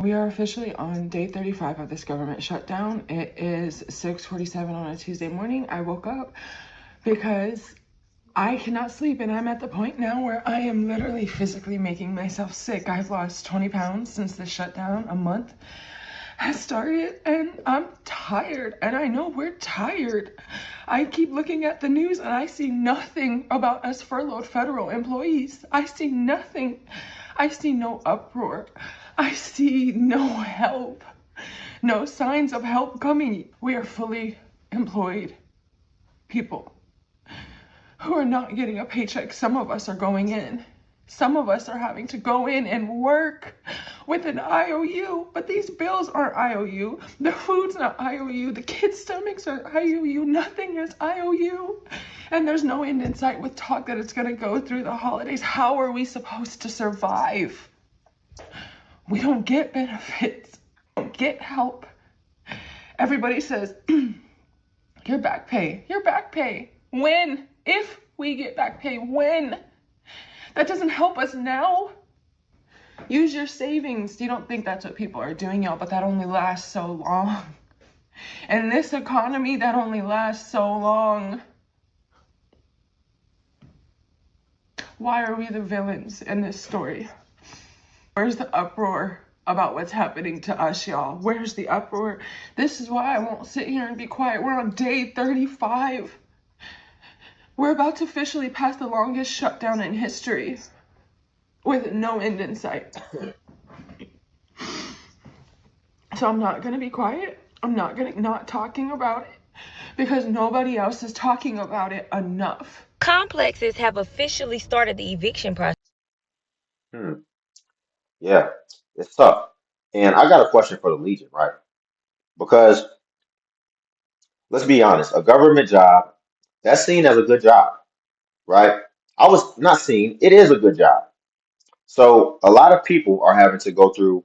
We are officially on day 35 of this government shutdown. It is 6:47 on a Tuesday morning. I woke up because I cannot sleep, and I'm at the point now where I am literally physically making myself sick. I've lost 20 pounds since the shutdown. A month has started, and I'm tired, and I know we're tired. I keep looking at the news and I see nothing about us furloughed federal employees. I see nothing. I see no uproar. I see no help. No signs of help coming. We are fully employed people who are not getting a paycheck. Some of us are going in. Some of us are having to go in and work with an IOU, but these bills aren't IOU. The food's not IOU. The kids' stomachs are IOU. Nothing is IOU. And there's no end in sight with talk that it's going to go through the holidays. How are we supposed to survive? We don't get benefits. We don't get help. Everybody says, your back pay, your back pay. When? If we get back pay, when? That doesn't help us now. Use your savings. You don't think that's what people are doing, y'all, but that only lasts so long. And this economy, that only lasts so long. Why are we the villains in this story? Where's the uproar about what's happening to us, y'all? Where's the uproar? This is why I won't sit here and be quiet. We're on day 35. We're about to officially pass the longest shutdown in history with no end in sight. So I'm not going to be quiet. I'm not talking about it because nobody else is talking about it enough. Complexes have officially started the eviction process. Yeah, it's tough. And I got a question for the Legion, right? Because let's be honest, a government job, that's seen as a good job, right? I was not seen, it is a good job. So a lot of people are having to go through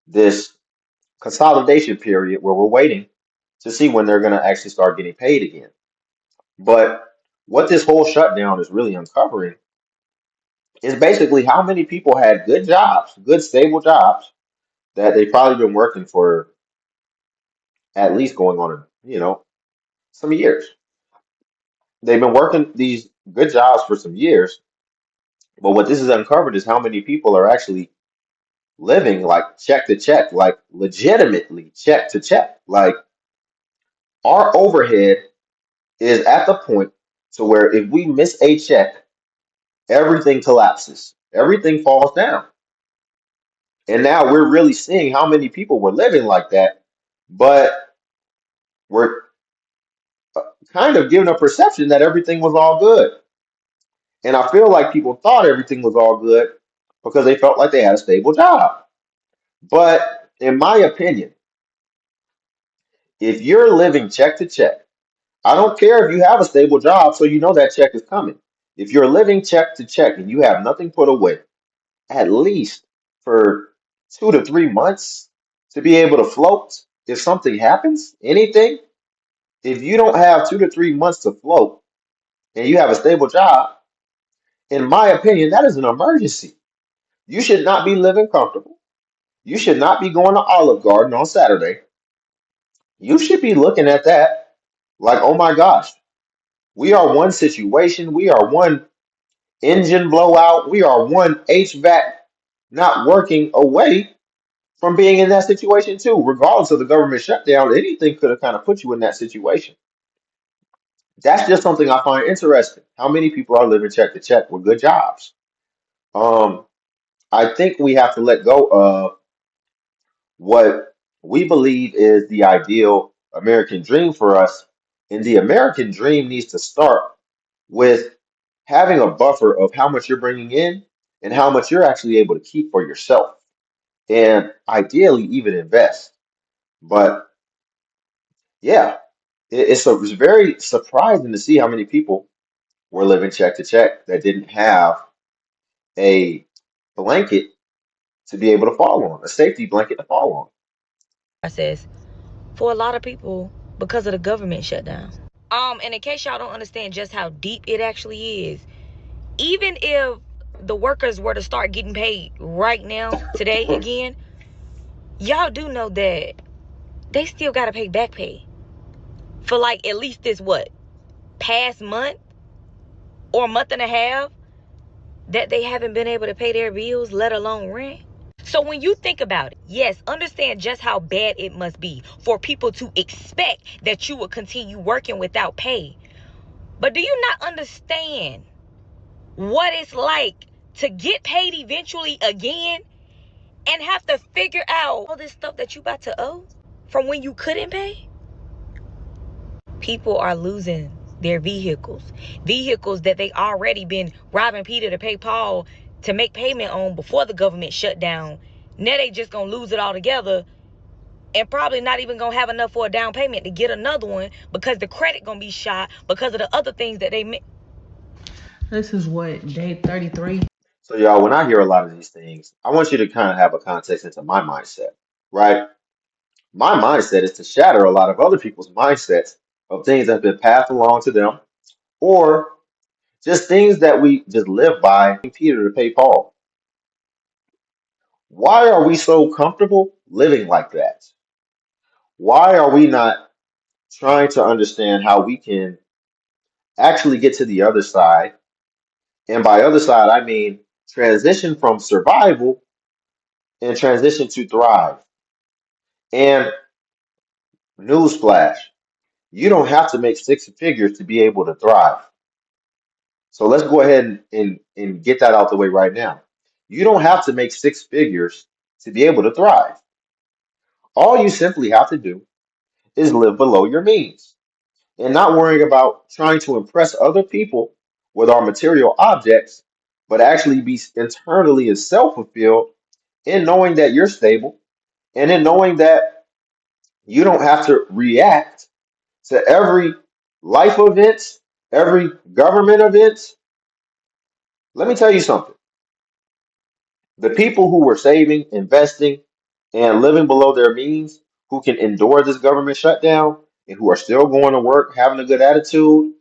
this consolidation period where we're waiting to see when they're going to actually start getting paid again. But what this whole shutdown is really uncovering is basically how many people had good jobs, good stable jobs that they've probably been working for at least going on, some years. They've been working these good jobs for some years, but what this has uncovered is how many people are actually living like check to check, like legitimately check to check. Like our overhead is at the point to where if we miss a check, everything collapses, everything falls down. And now we're really seeing how many people were living like that, but we're kind of given a perception that everything was all good. And I feel like people thought everything was all good because they felt like they had a stable job. But in my opinion, if you're living check to check, I don't care if you have a stable job, so you know that check is coming. If you're living check to check and you have nothing put away, at least for 2 to 3 months to be able to float if something happens, anything, if you don't have 2 to 3 months to float and you have a stable job, in my opinion, that is an emergency. You should not be living comfortable. You should not be going to Olive Garden on Saturday. You should be looking at that like, oh my gosh, we are one situation. We are one engine blowout. We are one HVAC not working away from being in that situation too. Regardless of the government shutdown, anything could have kind of put you in that situation. That's just something I find interesting. How many people are living check to check with good jobs? Um, I think we have to let go of what we believe is the ideal American dream for us. And the American dream needs to start with having a buffer of how much you're bringing in and how much you're actually able to keep for yourself. And ideally, even invest. But yeah, it's very surprising to see how many people were living check to check that didn't have a blanket to be able to fall on, a safety blanket to fall on. Process for a lot of people because of the government shutdown. And in case y'all don't understand just how deep it actually is, even if the workers were to start getting paid right now, today again, Y'all do know that they still gotta pay back pay for like at least this what past month or month and a half that they haven't been able to pay their bills, let alone rent. So when you think about it, yes, understand just how bad it must be for people to expect that you will continue working without pay. But do you not understand what it's like to get paid eventually again and have to figure out all this stuff that you about to owe from when you couldn't pay? People are losing their vehicles that they already been robbing Peter to pay Paul to make payment on before the government shut down. Now they just gonna lose it all together and probably not even gonna have enough for a down payment to get another one because the credit gonna be shot because of the other things that they. This is what, day 33? So, y'all, when I hear a lot of these things, I want you to kind of have a context into my mindset, right? My mindset is to shatter a lot of other people's mindsets of things that have been passed along to them, or just things that we just live by. Peter to pay Paul. Why are we so comfortable living like that? Why are we not trying to understand how we can actually get to the other side? And by other side, I mean transition from survival and transition to thrive. And newsflash, you don't have to make six figures to be able to thrive. So let's go ahead and get that out the way right now. You don't have to make six figures to be able to thrive. All you simply have to do is live below your means and not worrying about trying to impress other people with our material objects, but actually be internally and self-fulfilled in knowing that you're stable and in knowing that you don't have to react to every life event, every government event. Let me tell you something. The people who were saving, investing, and living below their means, who can endure this government shutdown and who are still going to work, having a good attitude,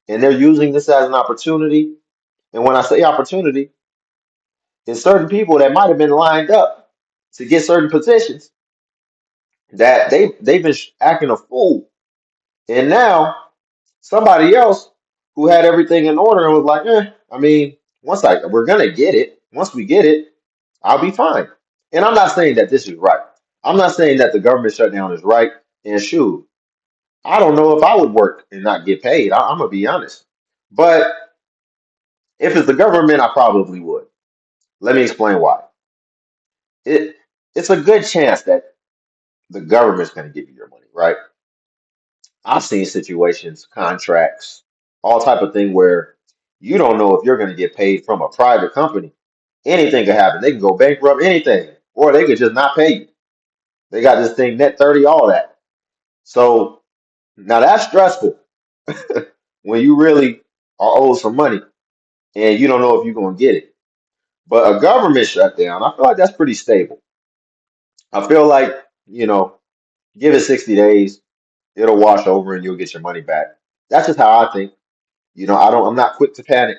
and they're using this as an opportunity. And when I say opportunity, it's certain people that might have been lined up to get certain positions that they've been acting a fool. And now somebody else who had everything in order and was like, I mean, we're gonna get it. Once we get it, I'll be fine. And I'm not saying that this is right. I'm not saying that the government shutdown is right. And shoot, I don't know if I would work and not get paid. I'm gonna be honest. But if it's the government, I probably would. Let me explain why. It it's a good chance that the government's gonna give you your money, right? I've seen situations, contracts, all type of thing where you don't know if you're going to get paid from a private company. Anything could happen. They can go bankrupt, anything, or they could just not pay you. They got this thing net 30, all that. So now that's stressful when you really are owed some money and you don't know if you're going to get it. But a government shutdown, I feel like that's pretty stable. I feel like, you know, give it 60 days, it'll wash over and you'll get your money back. That's just how I think. I'm not quick to panic.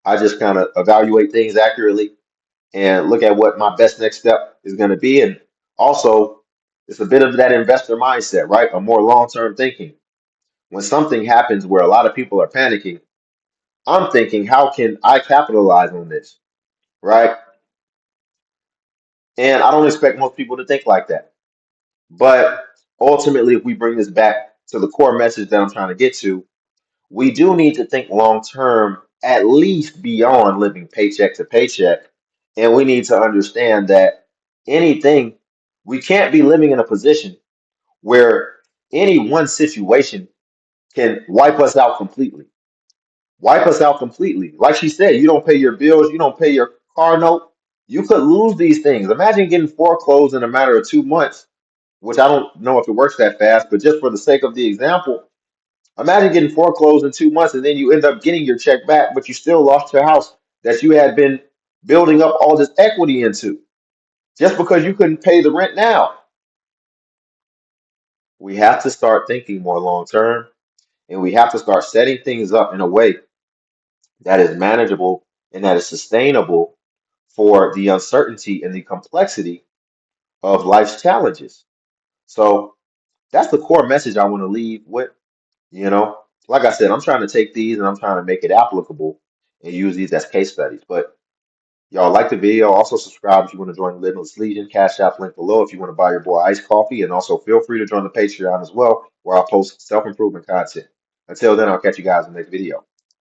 I just kind of evaluate things accurately and look at what my best next step is going to be. And also, it's a bit of that investor mindset, right? A more long-term thinking. When something happens where a lot of people are panicking, I'm thinking, how can I capitalize on this, right? And I don't expect most people to think like that. But ultimately, if we bring this back to the core message that I'm trying to get to, we do need to think long term, at least beyond living paycheck to paycheck. And we need to understand that anything, we can't be living in a position where any one situation can wipe us out completely. Wipe us out completely. Like she said, you don't pay your bills, you don't pay your car note, you could lose these things. Imagine getting foreclosed in a matter of 2 months, which I don't know if it works that fast, but just for the sake of the example, imagine getting foreclosed in 2 months and then you end up getting your check back, but you still lost your house that you had been building up all this equity into just because you couldn't pay the rent now. We have to start thinking more long term and we have to start setting things up in a way that is manageable and that is sustainable for the uncertainty and the complexity of life's challenges. So that's the core message I want to leave with. You know, like I said, I'm trying to take these and I'm trying to make it applicable and use these as case studies. But y'all like the video. Also subscribe if you want to join the Limitless Legion. Cash App link below if you want to buy your boy iced coffee. And also feel free to join the Patreon as well, where I'll post self-improvement content. Until then, I'll catch you guys in the next video.